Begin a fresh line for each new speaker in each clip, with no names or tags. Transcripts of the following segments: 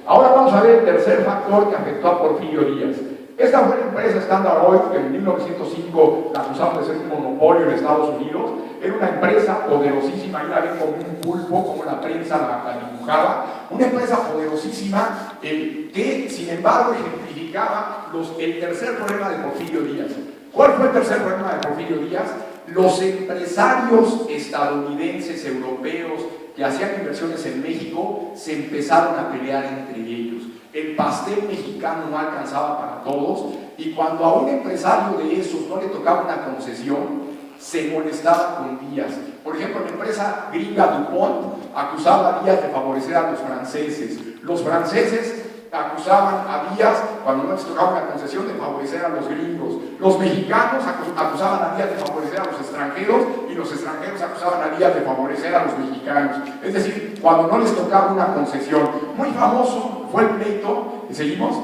Ahora vamos a ver el tercer factor que afectó a Porfirio Díaz. Esta fue la empresa Standard Oil, que en 1905 la acusaron de ser un monopolio en Estados Unidos. Era una empresa poderosísima, ahí la ven como un pulpo, como la prensa la dibujaba. Una empresa poderosísima que, sin embargo, ejemplificaba el tercer problema de Porfirio Díaz. ¿Cuál fue el tercer problema de Porfirio Díaz? Los empresarios estadounidenses, europeos, que hacían inversiones en México, se empezaron a pelear entre ellos. El pastel mexicano no alcanzaba para todos, y cuando a un empresario de esos no le tocaba una concesión, se molestaba con Díaz. Por ejemplo, la empresa gringa DuPont acusaba a Díaz de favorecer a los franceses. Los franceses acusaban a Díaz, cuando no les tocaba una concesión, de favorecer a los gringos. Los mexicanos acusaban a Díaz de favorecer a los extranjeros, y los extranjeros acusaban a Díaz de favorecer a los mexicanos. Es decir, cuando no les tocaba una concesión. Muy famoso fue el pleito, y seguimos,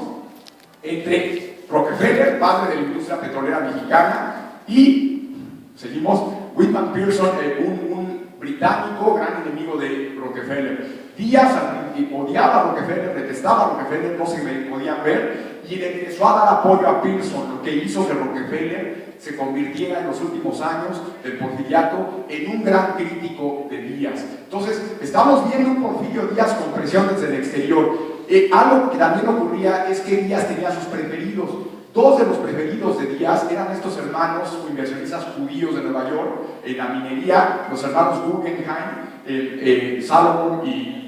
entre Rockefeller, padre de la industria petrolera mexicana, y, seguimos, Whitman Pearson, un británico, gran enemigo de Rockefeller. Díaz odiaba a Rockefeller, detestaba a Rockefeller, no se le podían ver, y le empezó a dar apoyo a Pearson, lo que hizo que Rockefeller se convirtiera en los últimos años del porfiriato en un gran crítico de Díaz. Entonces, estamos viendo un Porfirio Díaz con presión desde el exterior. Algo que también ocurría es que Díaz tenía sus preferidos. Dos de los preferidos de Díaz eran estos hermanos inversionistas judíos de Nueva York en la minería, los hermanos Guggenheim, Salomon y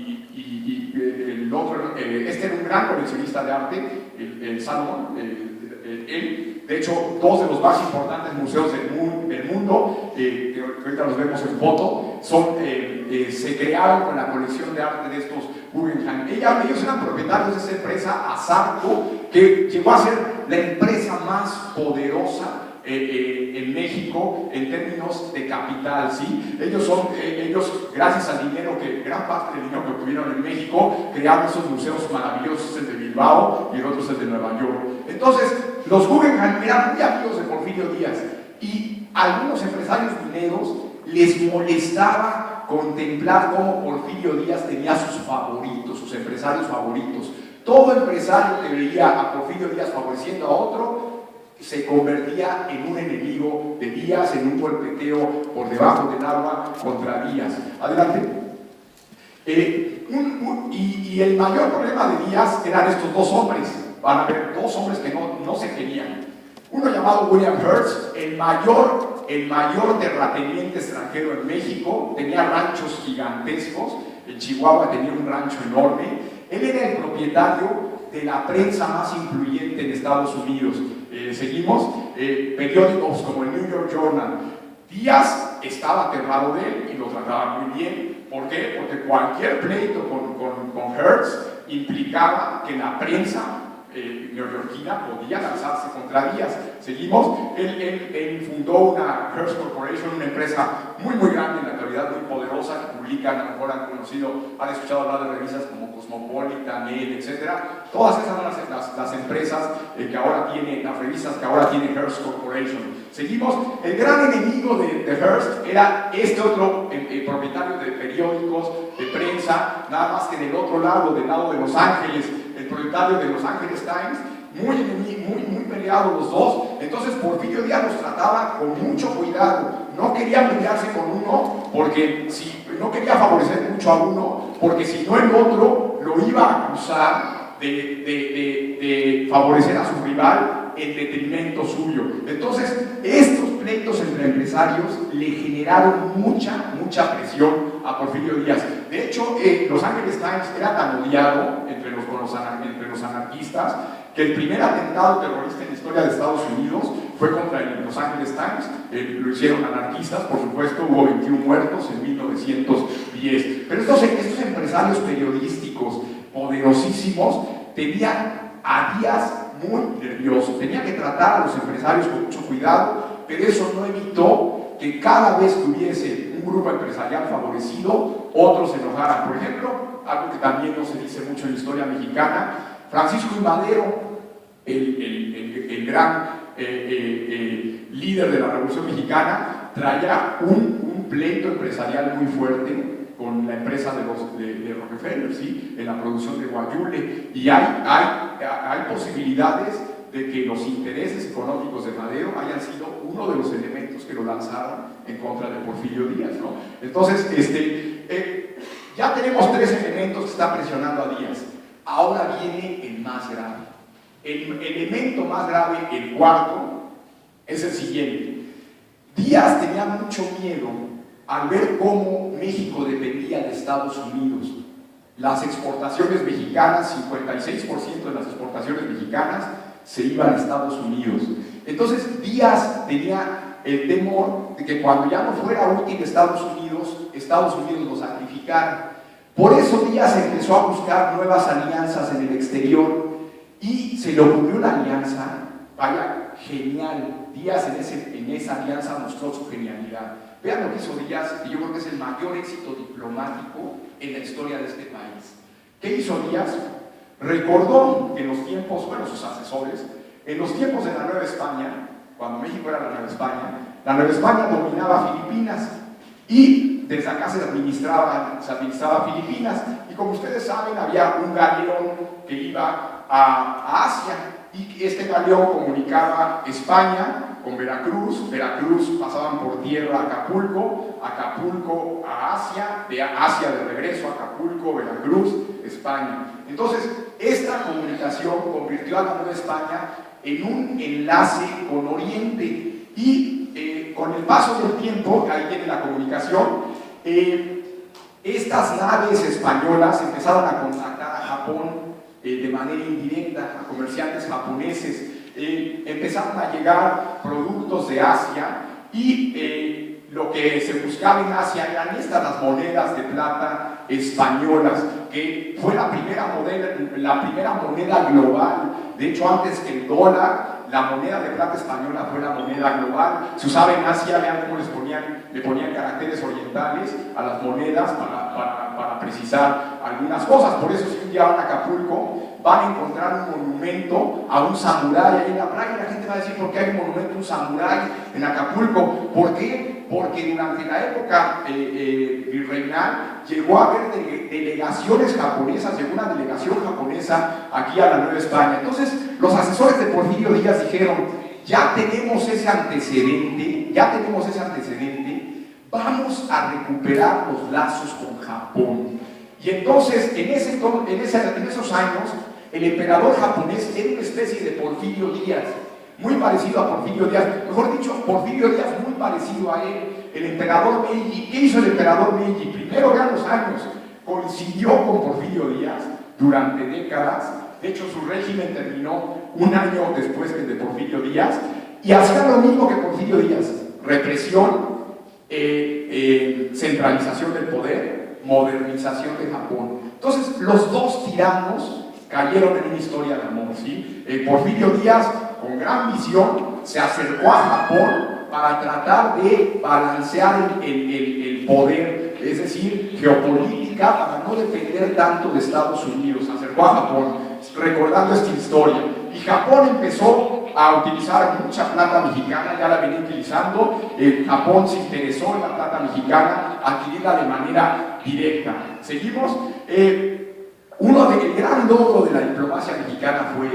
el otro, este era un gran coleccionista de arte, el Salomon, él, de hecho, dos de los más importantes museos del mundo, que ahorita los vemos en foto, se crearon con la colección de arte de estos Guggenheim. Ellos eran propietarios de esa empresa, Asarco, que llegó a ser la empresa más poderosa en México en términos de capital, ¿sí? Ellos, gracias al dinero, gran parte del dinero que obtuvieron en México, crearon esos museos maravillosos, el de Bilbao y el otro es el de Nueva York. Entonces, los Guggenheim eran muy amigos de Porfirio Díaz, y algunos empresarios mineros les molestaba contemplar cómo Porfirio Díaz tenía sus favoritos, sus empresarios favoritos. Todo empresario que veía a Porfirio Díaz favoreciendo a otro se convertía en un enemigo de Díaz, en un golpeteo por debajo del agua contra Díaz. Adelante. Y el mayor problema de Díaz eran estos dos hombres. Van a ver, dos hombres que no se querían. Uno llamado William Hearst, el mayor terrateniente extranjero en México, tenía ranchos gigantescos. En Chihuahua tenía un rancho enorme. Él era el propietario de la prensa más influyente en Estados Unidos. Seguimos, periódicos como el New York Journal. Díaz estaba aterrado de él y lo trataba muy bien. ¿Por qué? Porque cualquier pleito con Hearst implicaba que la prensa neoyorquina podía lanzarse contra Díaz. Seguimos, él fundó una Hearst Corporation, una empresa muy grande en la actualidad, muy poderosa, que publican, a lo mejor han escuchado hablar de revistas como Cosmopolitan, etc. Todas esas son las empresas que ahora tiene, las revistas que ahora tiene Hearst Corporation. Seguimos, el gran enemigo de Hearst era este otro propietario de periódicos, de prensa, nada más que del otro lado, del lado de Los Ángeles, el propietario de Los Angeles Times, muy peleados los dos. Entonces Porfirio Díaz los trataba con mucho cuidado. No quería pelearse con uno, porque no quería favorecer mucho a uno, porque si no el otro lo iba a acusar de favorecer a su rival en detrimento suyo. Entonces, estos pleitos entre empresarios le generaron mucha presión a Porfirio Díaz. De hecho, Los Angeles Times era tan odiado entre los anarquistas que el primer atentado terrorista en la historia de Estados Unidos fue contra el Los Angeles Times. Lo hicieron anarquistas, por supuesto, hubo 21 muertos en 1910. Pero estos empresarios periodísticos poderosísimos tenían a Díaz muy nervioso. Tenía que tratar a los empresarios con mucho cuidado, pero eso no evitó que cada vez que hubiese un grupo empresarial favorecido, otros se enojaran. Por ejemplo, algo que también no se dice mucho en la historia mexicana, Francisco I. Madero, el gran líder de la Revolución Mexicana, traía un pleito empresarial muy fuerte con la empresa de Rockefeller, ¿sí? En la producción de guayule, y hay posibilidades de que los intereses económicos de Madero hayan sido uno de los elementos que lo lanzaron en contra de Porfirio Díaz, ¿no? Entonces, ya tenemos tres elementos que están presionando a Díaz. Ahora viene el más grave. El elemento más grave, el cuarto, es el siguiente. Díaz tenía mucho miedo al ver cómo México dependía de Estados Unidos. Las exportaciones mexicanas, 56% de las exportaciones mexicanas se iban a Estados Unidos. Entonces Díaz tenía el temor de que cuando ya no fuera útil Estados Unidos lo sacrificara. Por eso Díaz empezó a buscar nuevas alianzas en el exterior y se le ocurrió una alianza, vaya, genial. Díaz en esa alianza mostró su genialidad. Vean lo que hizo Díaz, y yo creo que es el mayor éxito diplomático en la historia de este país. ¿Qué hizo Díaz? Recordó que en los tiempos, bueno, sus asesores, en los tiempos de la Nueva España, cuando México era la Nueva España dominaba Filipinas y desde acá se administraba Filipinas, y como ustedes saben había un galeón que iba a Asia, y este galeón comunicaba España con Veracruz pasaban por tierra a Acapulco a Asia, de Asia de regreso a Acapulco, Veracruz, España. Entonces, esta comunicación convirtió a la Nueva España en un enlace con Oriente, y con el paso del tiempo, ahí viene la comunicación, estas naves españolas empezaron a contactar a Japón de manera indirecta, a comerciantes japoneses, empezaron a llegar productos de Asia, y lo que se buscaba en Asia eran las monedas de plata españolas, que fue la primera moneda global. De hecho, antes que el dólar, la moneda de plata española fue la moneda global. Se usaba en Asia, vean cómo le ponían caracteres orientales a las monedas para precisar algunas cosas. Por eso, si un día van a Acapulco, van a encontrar un monumento a un samurái ahí en la playa, y la gente va a decir: ¿por qué hay un monumento a un samurái en Acapulco? ¿Por qué? Porque durante la época virreinal llegó a haber delegaciones japonesas, llegó una delegación japonesa aquí a la Nueva España. Entonces, los asesores de Porfirio Díaz dijeron: ya tenemos ese antecedente, vamos a recuperar los lazos con Japón. Y entonces, en esos años, el emperador japonés era una especie de Porfirio Díaz, muy parecido a Porfirio Díaz, mejor dicho, Porfirio Díaz muy parecido a él, el emperador Meiji. ¿Qué hizo el emperador Meiji? Primero, vean los años, coincidió con Porfirio Díaz durante décadas. De hecho, su régimen terminó un año después que el de Porfirio Díaz, y hacía lo mismo que Porfirio Díaz: represión, centralización del poder, modernización de Japón. Entonces, los dos tiranos cayeron en una historia de amor, ¿sí? Porfirio Díaz, con gran visión, se acercó a Japón para tratar de balancear el poder, es decir, geopolítica, para no depender tanto de Estados Unidos. Se acercó a Japón, recordando esta historia, y Japón empezó a utilizar mucha plata mexicana, ya la venía utilizando. Japón se interesó en la plata mexicana, adquirirla de manera directa. Seguimos. El gran logro de la diplomacia mexicana fue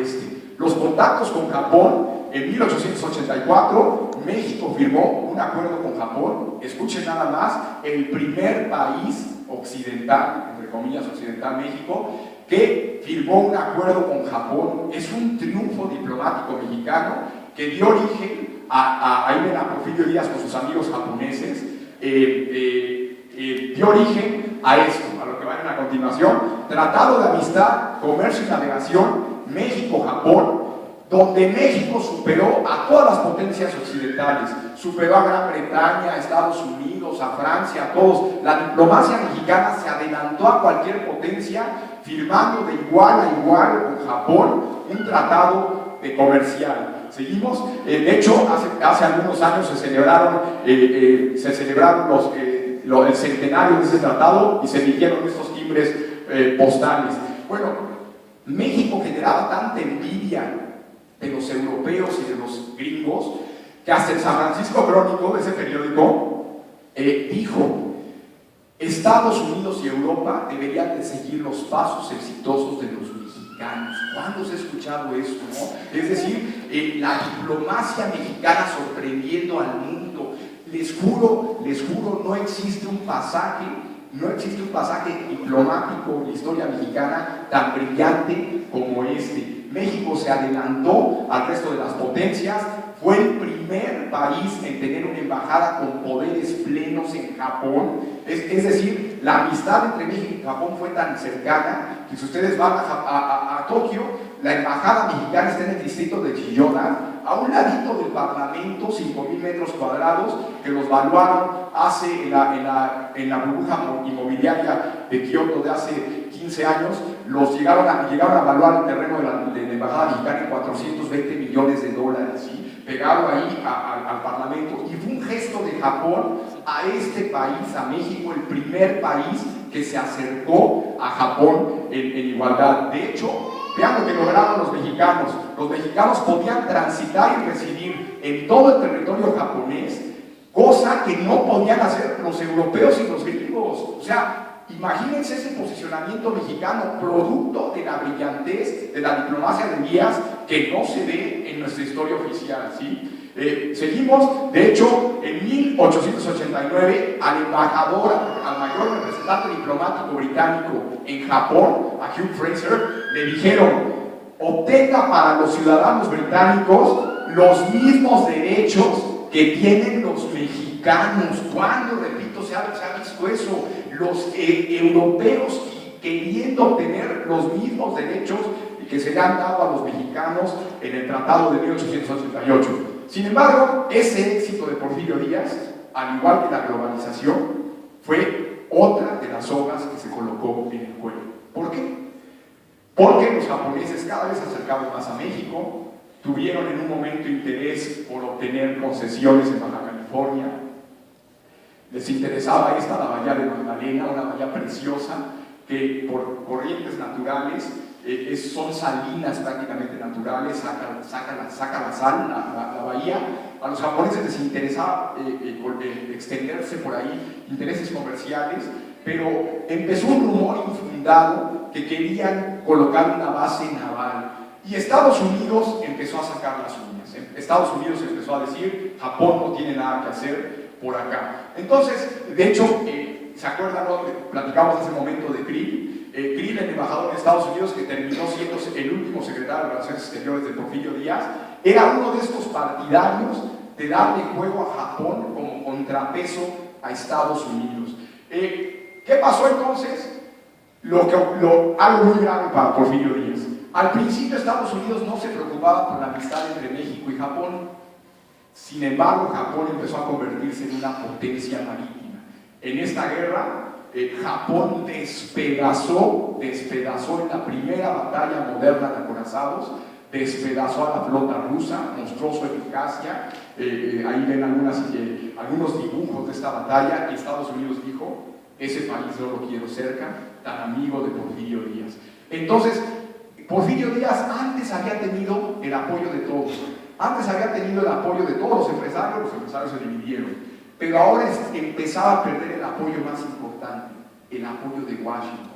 los contactos con Japón. En 1884, México firmó un acuerdo con Japón. Escuchen nada más, el primer país occidental, entre comillas occidental, México, que firmó un acuerdo con Japón. Es un triunfo diplomático mexicano que dio origen ahí ven a Porfirio Díaz con sus amigos japoneses, dio origen a esto, a lo que va a continuación: Tratado de Amistad, Comercio y Navegación México-Japón, donde México superó a todas las potencias occidentales, superó a Gran Bretaña, a Estados Unidos, a Francia, a todos. La diplomacia mexicana se adelantó a cualquier potencia, firmando de igual a igual con Japón un tratado comercial. Seguimos. De hecho, hace algunos años se celebraron el centenario de ese tratado, y se emitieron estos timbres postales. Bueno, México generaba tanta envidia de los europeos y de los gringos, que hasta el San Francisco Crónico, de ese periódico, dijo: Estados Unidos y Europa deberían de seguir los pasos exitosos de los mexicanos. ¿Cuándo se ha escuchado esto, no? Es decir, la diplomacia mexicana sorprendiendo al mundo. Les juro, no existe un pasaje diplomático en la historia mexicana tan brillante como este. México se adelantó al resto de las potencias, fue el primer país en tener una embajada con poderes plenos en Japón. Es decir, la amistad entre México y Japón fue tan cercana que si ustedes van a Tokio, la embajada mexicana está en el distrito de Chiyoda, a un ladito del Parlamento, 5,000 metros cuadrados, que los valuaron hace en la burbuja inmobiliaria de Kioto de hace 15 años, llegaron a valuar el terreno de la embajada mexicana en $420 millones, ¿sí? Pegado ahí al Parlamento, y fue un gesto de Japón a este país, a México, el primer país que se acercó a Japón en igualdad. De hecho, vean lo que lograron los mexicanos. Los mexicanos podían transitar y residir en todo el territorio japonés, cosa que no podían hacer los europeos y los gringos. O sea, imagínense ese posicionamiento mexicano, producto de la brillantez de la diplomacia de Díaz, que no se ve en nuestra historia oficial, ¿sí? Seguimos, de hecho, en 1889, al embajador, al mayor representante diplomático británico en Japón, a Hugh Fraser, le dijeron: obtenga para los ciudadanos británicos los mismos derechos que tienen los mexicanos. ¿Cuándo, repito, se ha visto eso? Los europeos queriendo obtener los mismos derechos que se le han dado a los mexicanos en el Tratado de 1888. Sin embargo, ese éxito de Porfirio Díaz, al igual que la globalización, fue otra de las sogas que se colocó en el cuello. ¿Por qué? Porque los japoneses cada vez se acercaban más a México, tuvieron en un momento interés por obtener concesiones en Baja California, les interesaba la bahía de Magdalena, una bahía preciosa que por corrientes naturales son salinas prácticamente naturales, saca la sal, la bahía. A los japoneses les interesaba extenderse por ahí, intereses comerciales, pero empezó un rumor infundado que querían colocar una base naval, y Estados Unidos empezó a sacar las uñas. Estados Unidos empezó a decir: Japón no tiene nada que hacer por acá. Entonces, de hecho, ¿se acuerdan? Platicamos hace un momento de Krill, el embajador de Estados Unidos, que terminó siendo el último secretario de Relaciones Exteriores de Porfirio Díaz, era uno de estos partidarios de darle juego a Japón como contrapeso a Estados Unidos. ¿Qué pasó entonces? Algo muy grave para Porfirio Díaz. Al principio Estados Unidos no se preocupaba por la amistad entre México y Japón. Sin embargo, Japón empezó a convertirse en una potencia marítima. En esta guerra, Japón despedazó en la primera batalla moderna de acorazados, despedazó a la flota rusa, mostró su eficacia. Ahí ven algunos dibujos de esta batalla, y Estados Unidos dijo: ese país no lo quiero cerca, tan amigo de Porfirio Díaz. Entonces, Porfirio Díaz antes había tenido el apoyo de todos. Antes había tenido el apoyo de todos los empresarios se dividieron, pero ahora empezaba a perder el apoyo más importante, el apoyo de Washington.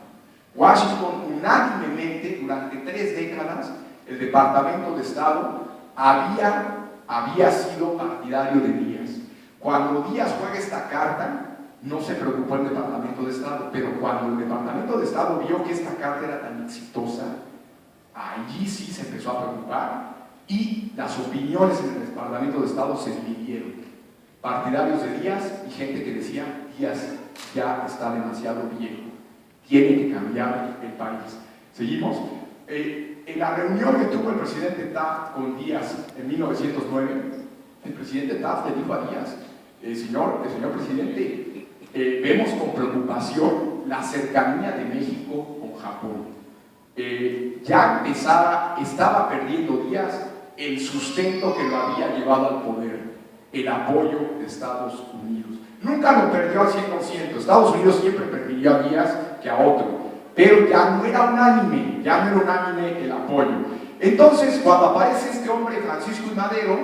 Washington, unánimemente, durante 3 décadas, el Departamento de Estado había sido partidario de Díaz. Cuando Díaz juega esta carta, no se preocupó el Departamento de Estado, pero cuando el Departamento de Estado vio que esta carta era tan exitosa, allí sí se empezó a preocupar, y las opiniones en el Departamento de Estado se dividieron. Partidarios de Díaz y gente que decía: Díaz ya está demasiado viejo, tiene que cambiar el país. Seguimos. En la reunión que tuvo el presidente Taft con Díaz en 1909, el presidente Taft le dijo a Díaz: señor presidente, vemos con preocupación la cercanía de México con Japón. Ya estaba perdiendo Díaz el sustento que lo había llevado al poder, el apoyo de Estados Unidos. Nunca lo perdió al 100%, Estados Unidos siempre prefirió a Díaz que a otro, pero ya no era unánime el apoyo. Entonces, cuando aparece este hombre, Francisco I. Madero,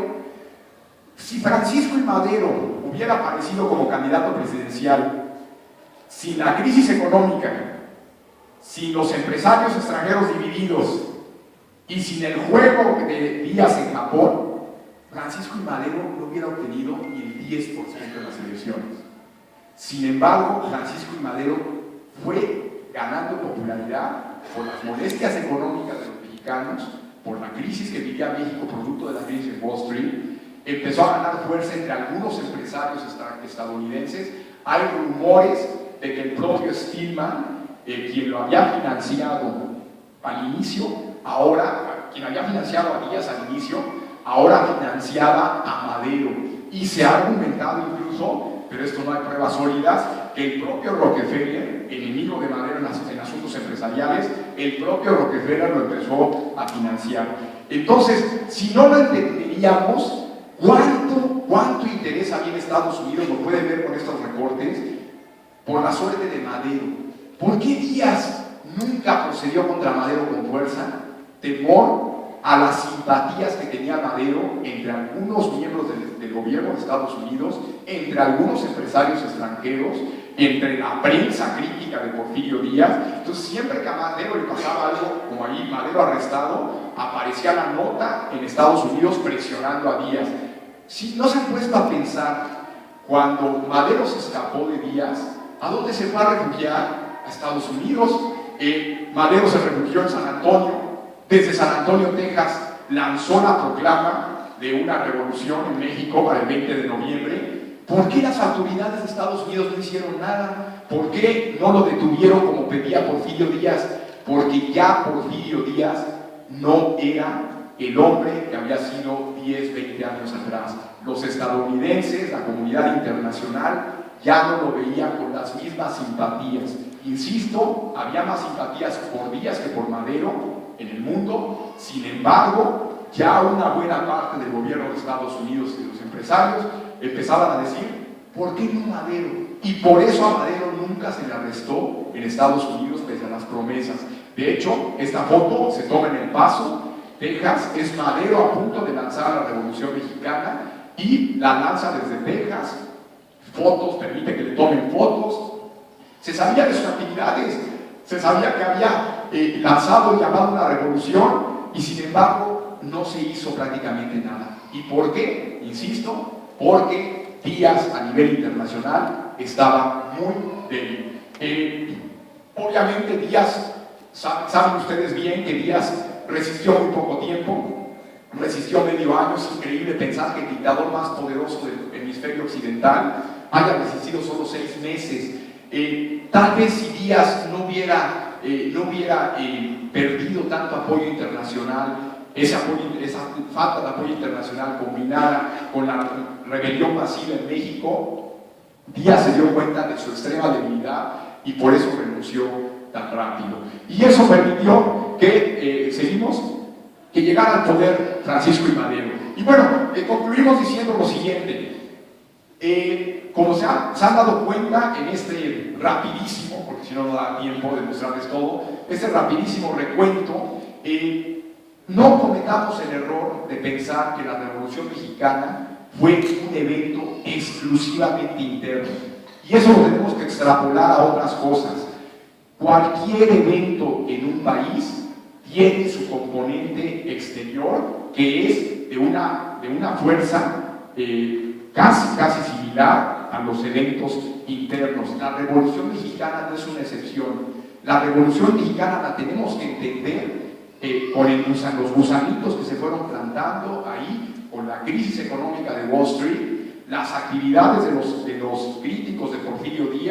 si Francisco I. Madero hubiera aparecido como candidato presidencial sin la crisis económica, sin los empresarios extranjeros divididos y sin el juego de Díaz en Japón, Francisco I. Madero no hubiera obtenido ni el 10% de las elecciones. Sin embargo, Francisco I. Madero fue ganando popularidad por las molestias económicas de los mexicanos, por la crisis que vivía México producto de la crisis en Wall Street. Empezó a ganar fuerza entre algunos empresarios estadounidenses. Hay rumores de que el propio Stillman, quien lo había financiado al inicio, quien había financiado a Díaz al inicio, ahora financiaba a Madero. Y se ha argumentado incluso, pero esto no hay pruebas sólidas, que el propio Rockefeller, enemigo de Madero en asuntos empresariales, el propio Rockefeller lo empezó a financiar. Entonces, si no lo entenderíamos, ¿cuánto interés había en Estados Unidos? Lo pueden ver con estos recortes, por la suerte de Madero. ¿Por qué Díaz nunca procedió contra Madero con fuerza? Temor a las simpatías que tenía Madero entre algunos miembros del gobierno de Estados Unidos, entre algunos empresarios extranjeros, entre la prensa crítica de Porfirio Díaz. Entonces, siempre que a Madero le pasaba algo, como ahí Madero arrestado, aparecía la nota en Estados Unidos presionando a Díaz. Si no se han puesto a pensar, cuando Madero se escapó de Díaz, ¿a dónde se fue a refugiar? A Estados Unidos. Madero se refugió en San Antonio. Desde San Antonio, Texas, lanzó la proclama de una revolución en México para el 20 de noviembre. ¿Por qué las autoridades de Estados Unidos no hicieron nada? ¿Por qué no lo detuvieron como pedía Porfirio Díaz? Porque ya Porfirio Díaz no era el hombre que había sido 10, 20 años atrás. Los estadounidenses, la comunidad internacional, ya no lo veían con las mismas simpatías. Insisto, había más simpatías por Díaz que por Madero en el mundo. Sin embargo, ya una buena parte del gobierno de Estados Unidos y de los empresarios empezaban a decir, ¿por qué no Madero? Y por eso a Madero nunca se le arrestó en Estados Unidos pese a las promesas. De hecho, esta foto se toma en El Paso, Texas. Es Madero a punto de lanzar la Revolución Mexicana y la lanza desde Texas. Fotos, permite que le tomen fotos. Se sabía de sus actividades, se sabía que había lanzado y llamado una revolución, y sin embargo no se hizo prácticamente nada. ¿Y por qué? Insisto, porque Díaz a nivel internacional estaba muy débil. Obviamente Díaz, saben ustedes bien que Díaz resistió muy poco tiempo, resistió medio año. Es increíble pensar que el dictador más poderoso del hemisferio occidental haya resistido solo 6 meses. Tal vez si Díaz no hubiera perdido tanto apoyo internacional, esa falta de apoyo internacional combinada con la rebelión masiva en México, Díaz se dio cuenta de su extrema debilidad y por eso renunció tan rápido. Y eso permitió que que llegara al poder Francisco I. Madero. Y bueno, concluimos diciendo lo siguiente. Como se han dado cuenta en este rapidísimo, porque si no da tiempo de mostrarles todo, este rapidísimo recuento, no cometamos el error de pensar que la Revolución Mexicana fue un evento exclusivamente interno. Y eso lo tenemos que extrapolar a otras cosas. Cualquier evento en un país tiene su componente exterior, que es de una fuerza casi similar a los eventos internos. La Revolución Mexicana no es una excepción. La Revolución Mexicana la tenemos que entender con los gusanitos que se fueron plantando ahí, con la crisis económica de Wall Street, las actividades de los críticos de Porfirio Díaz.